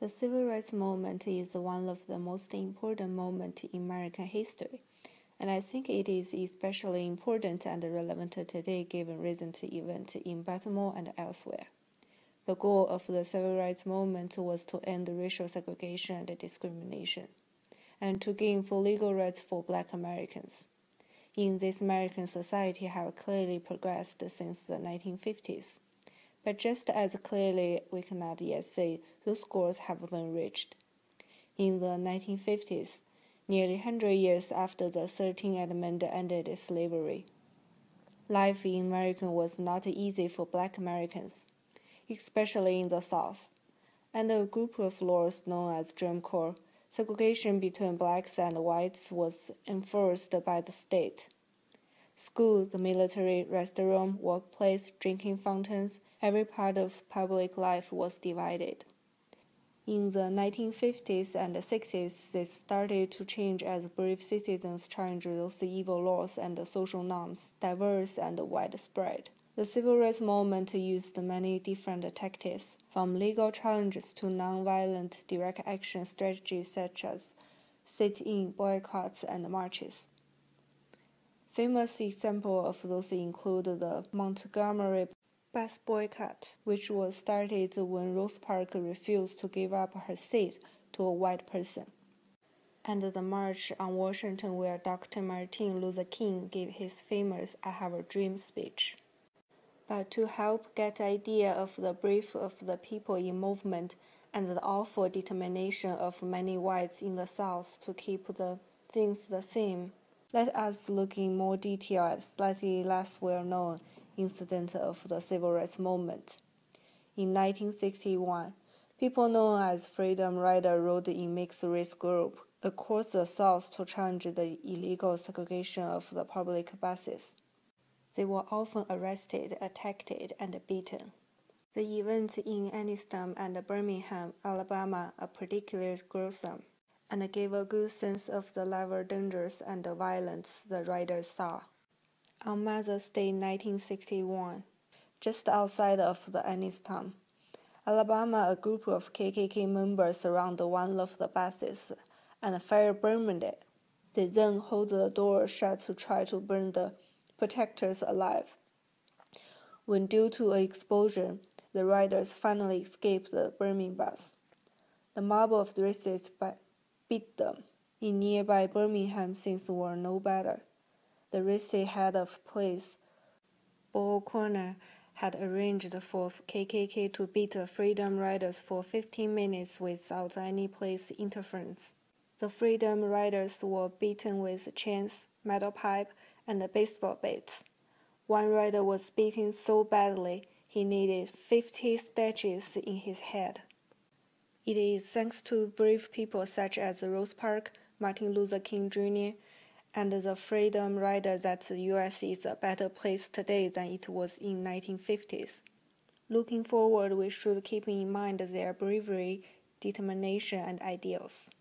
The Civil Rights Movement is one of the most important moments in American history, and I think it is especially important and relevant today given recent events in Baltimore and elsewhere. The goal of the Civil Rights Movement was to end racial segregation and discrimination, and to gain full legal rights for Black Americans. In this American society have clearly progressed since the 1950s. But just as clearly, we cannot yet say those goals have been reached. In the 1950s, nearly 100 years after the 13th Amendment ended slavery, life in America was not easy for Black Americans, especially in the South. Under a group of laws known as Jim Crow, segregation between blacks and whites was enforced by the state. School, the military, restaurant, workplace, drinking fountains, every part of public life was divided. In the 1950s and 60s, this started to change as brave citizens challenged those evil laws and social norms, diverse and widespread. The Civil Rights Movement used many different tactics, from legal challenges to nonviolent direct action strategies such as sit-in, boycotts, and marches. Famous examples of those include the Montgomery bus boycott, which was started when Rosa Parks refused to give up her seat to a white person, and the March on Washington where Dr. Martin Luther King gave his famous I Have a Dream speech. But to help get an idea of the brief of the people in movement and the awful determination of many whites in the South to keep the things the same, let us look in more detail at slightly less well-known incident of the Civil Rights Movement. In 1961, people known as Freedom Riders rode in mixed-race group across the South to challenge the illegal segregation of the public buses. They were often arrested, attacked, and beaten. The events in Anniston and Birmingham, Alabama are particularly gruesome, and gave a good sense of the level of dangers and the violence the riders saw. On Mother's Day 1961, just outside of the Anniston, Alabama, a group of KKK members surrounded one of the buses and fire-burned it. They then held the door shut to try to burn the protesters alive. When due to an explosion, the riders finally escaped the burning bus. The mob of racists beat them. In nearby Birmingham, things were no better. The racist head of police, Bo O'Connor, had arranged for KKK to beat the Freedom Riders for 15 minutes without any police interference. The Freedom Riders were beaten with chains, metal pipe, and baseball bats. One rider was beaten so badly he needed 50 stitches in his head. It is thanks to brave people such as Rosa Parks, Martin Luther King Jr., and the Freedom Riders that the U.S. is a better place today than it was in 1950s. Looking forward, we should keep in mind their bravery, determination, and ideals.